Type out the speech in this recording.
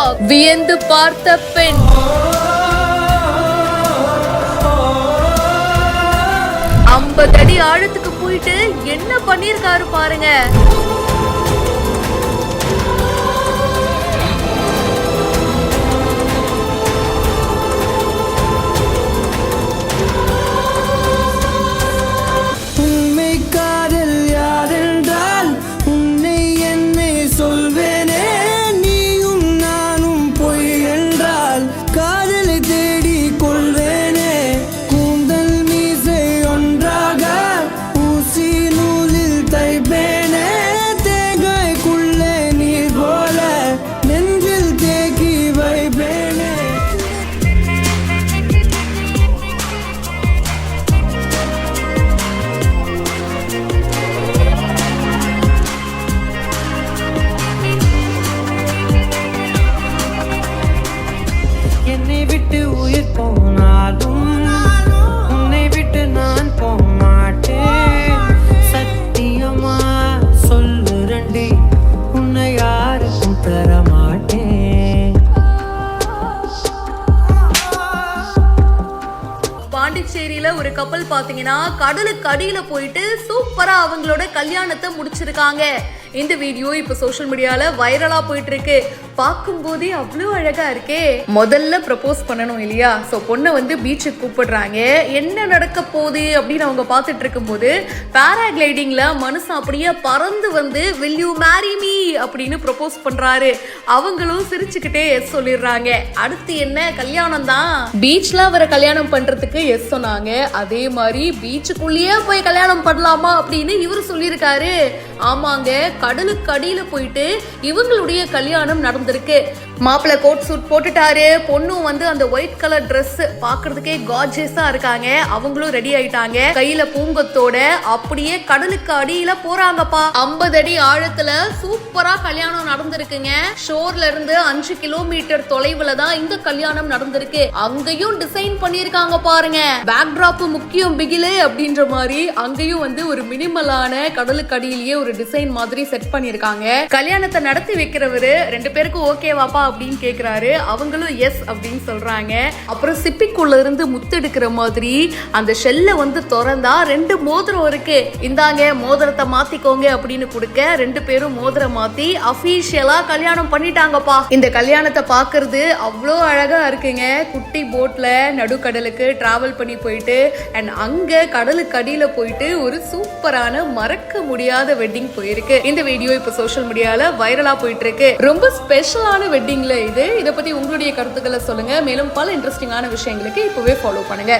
Shock, வியந்து பார்த்த பெண். அடி ஆழத்துக்கு போயிட்டு என்ன பண்ணிருக்காரு பாருங்க. உண்மை காதல் யாரென்றால் உன்னை என்னை சொல்வேனே, நீயும் நானும் பொய் என்றால் காதலை தேடி கொள்வேனே. கூந்தல் மீசை ஒன்றாக ஊசி நூலில் தைப்பேனே, தேங்காய்க்குள்ளே நீர் போல நெஞ்சில் தேக்கி வைப்பேனே. என்னை விட்டு உயிர் போனாலும் உன்னை விட்டு நான் போக மாட்டேன். சத்தியமா சொல்லுரண்டி, உன்னை யாருக்கும் தர மாட்டேன். பாண்டிச்சேரியில ஒரு கப்பல் பாத்தீங்கன்னா கடலுக்கு அடியில போயிட்டு சூப்பரா அவங்களோட கல்யாணத்தை முடிச்சிருக்காங்க. இந்த வீடியோ இப்ப சோஷியல் மீடியால வைரலா போயிட்டு இருக்கு. பார்க்கும் போதே அவ்வளவு அழகா இருக்கே. முதல்ல ப்ரப்போஸ் பண்ணணும் இல்லையா? சோ பொண்ணை வந்து பீச்சுக்கு கூப்பிடுறாங்க. என்ன நடக்க போகுது அப்படின்னு அவங்க பார்த்துட்டு இருக்கும் போது பேராகிளைடிங்ல மனுஷன் அப்படியே பறந்து வந்து will you marry me அப்படின்னு ப்ரப்போஸ் பண்றாரு. அவங்களும் சிரிச்சுக்கிட்டே எஸ் சொல்லிடுறாங்க. அடுத்து என்ன, கல்யாணம் தான். பீச்ல அவரை கல்யாணம் பண்றதுக்கு எஸ் சொன்னாங்க. அதே மாதிரி பீச்சுக்குள்ளேயே போய் கல்யாணம் பண்ணலாமா அப்படின்னு இவரு சொல்லியிருக்காரு. ஆமாங்க, கடலுக்கு அடியில போயிட்டு இவங்களுடைய கல்யாணம் நடந்திருக்கு. மாப்பிள்ளை கோட் சூட் போட்டுட்டாரு. பொண்ணும் வந்து அந்த ஒயிட் கலர் ட்ரெஸ் பாக்குறதுக்கே கார்ஜியஸா இருக்காங்க. அவங்களும் ரெடி ஆயிட்டாங்க. கையில பூங்கத்தோட அப்படியே கடலுக்கு அடியில போறாங்கப்பா. 50 அடி ஆழத்துல சூப்பரா கல்யாணம் நடந்திருக்குங்க. ஷோர்ல இருந்து 5 கிலோமீட்டர் தொலைவுல தான் இந்த கல்யாணம் நடந்திருக்கு. அங்கேயும் டிசைன் பண்ணிருக்காங்க பாருங்க. பேக்டிராப் முக்கியம் பிகிலே அப்படின்ற மாதிரி அங்கேயும் வந்து ஒரு மினிமலான கடலுக்கு அடியிலேயே ஒரு டிசைன் மாதிரி செட் பண்ணிருக்காங்க. கல்யாணத்தை நடத்தி வைக்கிறவரு 2 பேருக்கும் ஓகேவாப்பா அப்படின்னு கேக்குறாரு. அவங்களும் எஸ் அப்படின்னு சொல்றாங்க. அப்புறம் சிப்பிக்குள்ள இருந்து முத்தெடுக்கிற மாதிரி அந்த ஷெல்ல வந்து திறந்தா 2 மோதிரம் இருக்கு. இந்தாங்க மோதிரத்தை மாத்திக்கோங்க அப்படின்னு கொடுக்க 2 பேரும் மோதிரம் மாத்தி அபிஷியலா கல்யாணம் பண்ணிட்டாங்கப்பா. இந்த கல்யாணத்தை பாக்குறது அவ்வளோ அழகா இருக்குங்க. குட்டி போட்ல நடுக்கடலுக்கு டிராவல் பண்ணி போயிட்டு அண்ட் அங்க கடலுக்கு அடியில போயிட்டு ஒரு சூப்பரான மறக்க முடியாத வெட்டிங் போயிருக்கு. இந்த வீடியோ இப்ப சோஷியல் மீடியால வைரலா போயிட்டு இருக்கு. ரொம்ப ஸ்பெஷலான வெட்டிங்ல இதை பத்தி உங்களுடைய கருத்துக்களை சொல்லுங்க. மேலும் பல இன்ட்ரெஸ்டிங்கான விஷயங்களுக்கு இப்பவே ஃபாலோ பண்ணுங்க.